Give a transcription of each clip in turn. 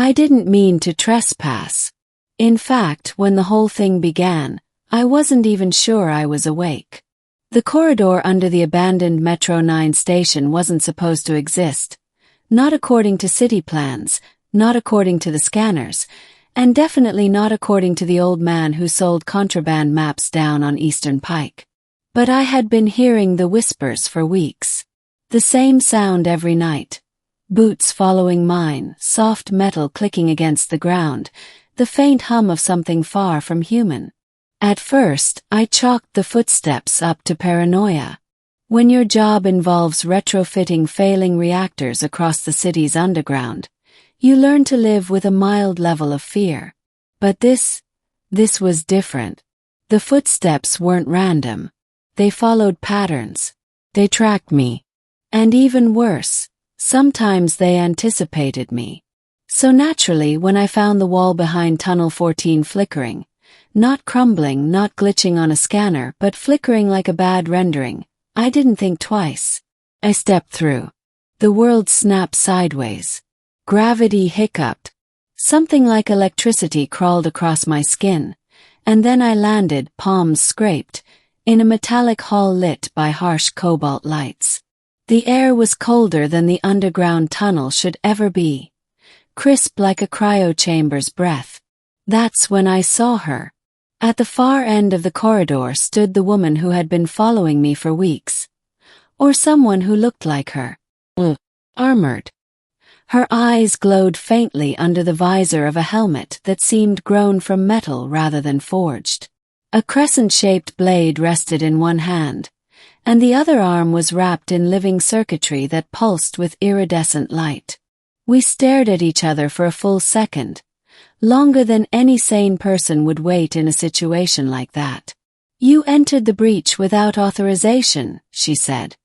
I didn't mean to trespass. In fact, when the whole thing began, I wasn't even sure I was awake. The corridor under the abandoned Metro 9 station wasn't supposed to exist. Not according to city plans, not according to the scanners, and definitely not according to the old man who sold contraband maps down on Eastern Pike. But I had been hearing the whispers for weeks. The same sound every night. Boots following mine, soft metal clicking against the ground, the faint hum of something far from human. At first, I chalked the footsteps up to paranoia. When your job involves retrofitting failing reactors across the city's underground, you learn to live with a mild level of fear. But this was different. The footsteps weren't random. They followed patterns. They tracked me. And even worse, sometimes they anticipated me. So naturally, when I found the wall behind Tunnel 14 flickering, not crumbling, not glitching on a scanner, but flickering like a bad rendering, I didn't think twice. I stepped through. The world snapped sideways. Gravity hiccuped. Something like electricity crawled across my skin, and then I landed, palms scraped, in a metallic hall lit by harsh cobalt lights. The air was colder than the underground tunnel should ever be, crisp like a cryochamber's breath. That's when I saw her. At the far end of the corridor stood the woman who had been following me for weeks. Or someone who looked like her. Armored. Her eyes glowed faintly under the visor of a helmet that seemed grown from metal rather than forged. A crescent-shaped blade rested in one hand, and the other arm was wrapped in living circuitry that pulsed with iridescent light. We stared at each other for a full second, longer than any sane person would wait in a situation like that. "You entered the breach without authorization," she said,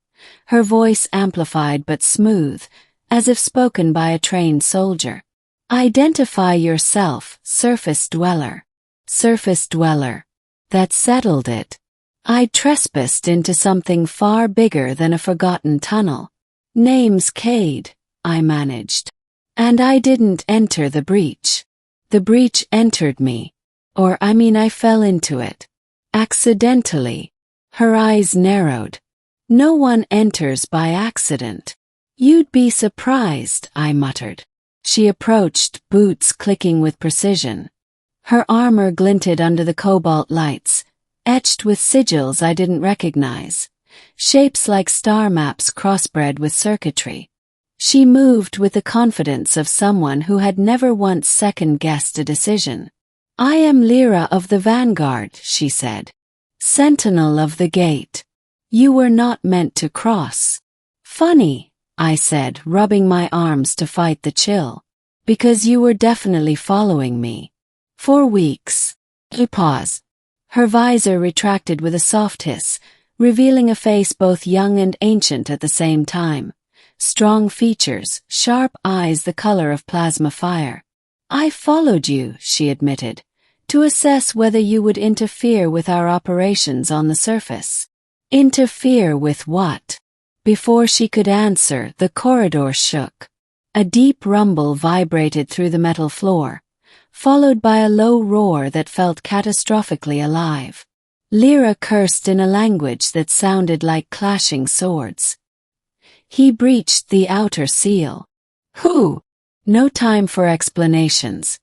her voice amplified but smooth, as if spoken by a trained soldier. "Identify yourself, surface dweller." Surface dweller. That settled it. I'd trespassed into something far bigger than a forgotten tunnel. "Name's Cade," I managed. "And I didn't enter the breach. The breach entered me. I fell into it. Accidentally." Her eyes narrowed. "No one enters by accident." "You'd be surprised," I muttered. She approached, boots clicking with precision. Her armor glinted under the cobalt lights, etched with sigils I didn't recognize, shapes like star maps crossbred with circuitry. She moved with the confidence of someone who had never once second-guessed a decision. "I am Lyra of the Vanguard," she said. "Sentinel of the gate. You were not meant to cross." "Funny," I said, rubbing my arms to fight the chill. "Because you were definitely following me. For weeks." She paused. Her visor retracted with a soft hiss, revealing a face both young and ancient at the same time. Strong features, sharp eyes the color of plasma fire. "I followed you," she admitted, "to assess whether you would interfere with our operations on the surface." "Interfere with what?" Before she could answer, the corridor shook. A deep rumble vibrated through the metal floor, followed by a low roar that felt catastrophically alive. Lyra cursed in a language that sounded like clashing swords. "He breached the outer seal." "Who?" No time for explanations.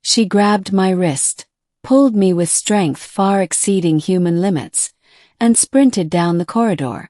She grabbed my wrist, pulled me with strength far exceeding human limits, and sprinted down the corridor.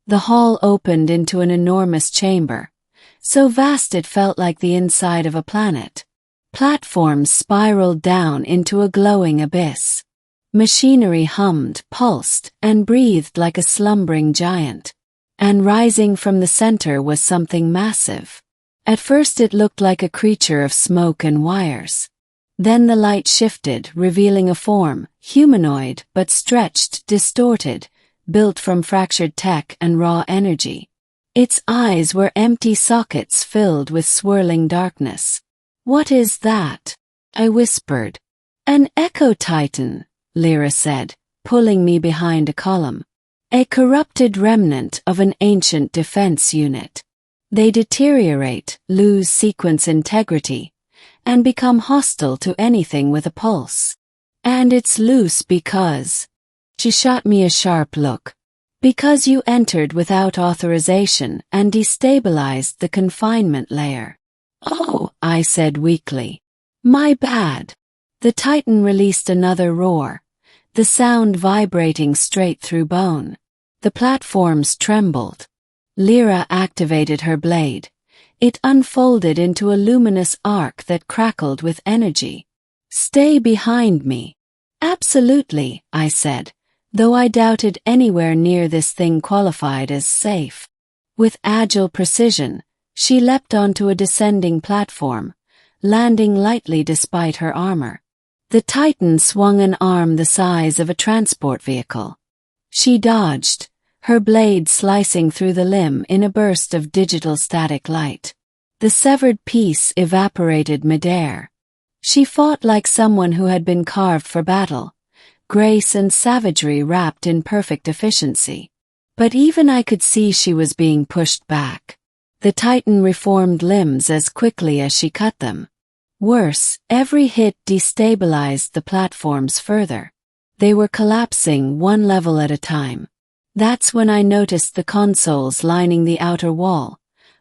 The hall opened into an enormous chamber, so vast it felt like the inside of a planet. Platforms spiraled down into a glowing abyss. Machinery hummed, pulsed, and breathed like a slumbering giant. And rising from the center was something massive. At first it looked like a creature of smoke and wires. Then the light shifted, revealing a form, humanoid but stretched, distorted, built from fractured tech and raw energy. Its eyes were empty sockets filled with swirling darkness. "What is that?" I whispered. "An Echo Titan," Lyra said, pulling me behind a column. "A corrupted remnant of an ancient defense unit. They deteriorate, lose sequence integrity, and become hostile to anything with a pulse. And it's loose because... She shot me a sharp look. Because you entered without authorization and destabilized the confinement layer. Oh, I said weakly. My bad. The Titan released another roar, the sound vibrating straight through bone. The platforms trembled. Lyra activated her blade. It unfolded into a luminous arc that crackled with energy. Stay behind me. Absolutely, I said, though I doubted anywhere near this thing qualified as safe. With agile precision, she leapt onto a descending platform, landing lightly despite her armor. The Titan swung an arm the size of a transport vehicle. She dodged, her blade slicing through the limb in a burst of digital static light. The severed piece evaporated midair. She fought like someone who had been carved for battle, grace and savagery wrapped in perfect efficiency. But even I could see she was being pushed back. The Titan reformed limbs as quickly as she cut them. Worse, every hit destabilized the platforms further. They were collapsing one level at a time. That's when I noticed the consoles lining the outer wall,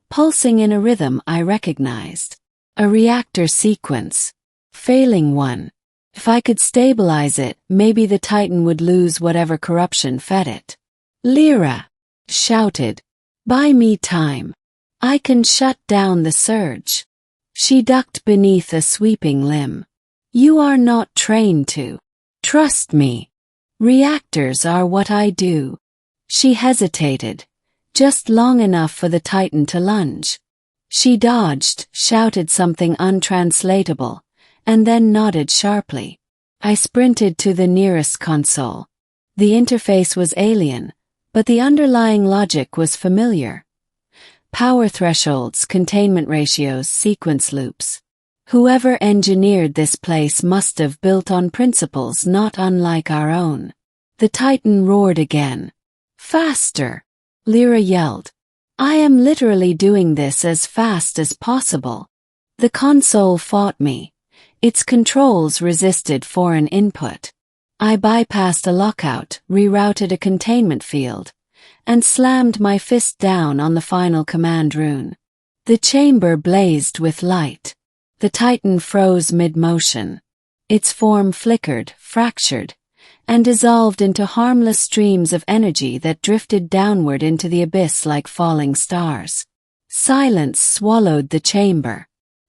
pulsing in a rhythm I recognized. A reactor sequence. Failing one. If I could stabilize it, maybe the Titan would lose whatever corruption fed it. Lyra shouted. Buy me time. I can shut down the surge. She ducked beneath a sweeping limb. You are not trained to. Trust me. Reactors are what I do. She hesitated, just long enough for the Titan to lunge. She dodged, shouted something untranslatable, and then nodded sharply. I sprinted to the nearest console. The interface was alien, but the underlying logic was familiar. Power thresholds, containment ratios, sequence loops. Whoever engineered this place must have built on principles not unlike our own. The Titan roared again. Faster! Lyra yelled. I am literally doing this as fast as possible. The console fought me. Its controls resisted foreign input. I bypassed a lockout, rerouted a containment field, and slammed my fist down on the final command rune. The chamber blazed with light. The Titan froze mid-motion. Its form flickered, fractured, and dissolved into harmless streams of energy that drifted downward into the abyss like falling stars. Silence swallowed the chamber.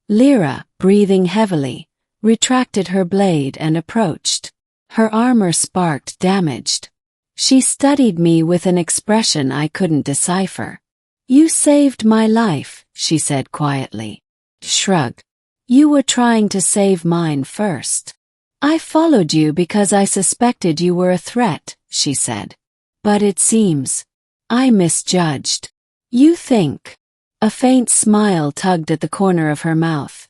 Lyra, breathing heavily, retracted her blade and approached. Her armor sparked, damaged. She studied me with an expression I couldn't decipher. You saved my life, she said quietly. Shrug. You were trying to save mine first. I followed you because I suspected you were a threat, she said. But it seems I misjudged. You think. A faint smile tugged at the corner of her mouth.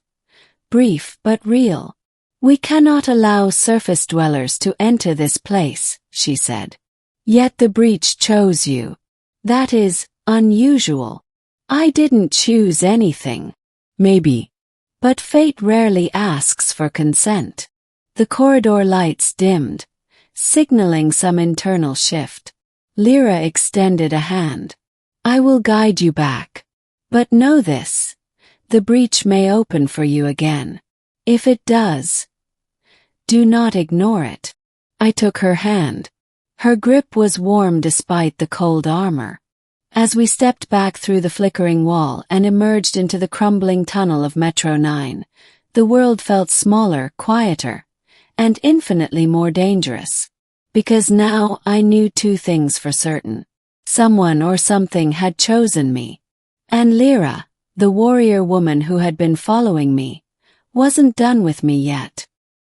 Brief but real. We cannot allow surface dwellers to enter this place, she said. Yet the breach chose you. That is unusual. I didn't choose anything. Maybe. But fate rarely asks for consent. The corridor lights dimmed, signaling some internal shift. Lyra extended a hand. I will guide you back. But know this. The breach may open for you again. If it does, do not ignore it. I took her hand. Her grip was warm despite the cold armor. As we stepped back through the flickering wall and emerged into the crumbling tunnel of Metro 9, the world felt smaller, quieter, and infinitely more dangerous. Because now I knew two things for certain. Someone or something had chosen me. And Lyra, the warrior woman who had been following me, wasn't done with me yet.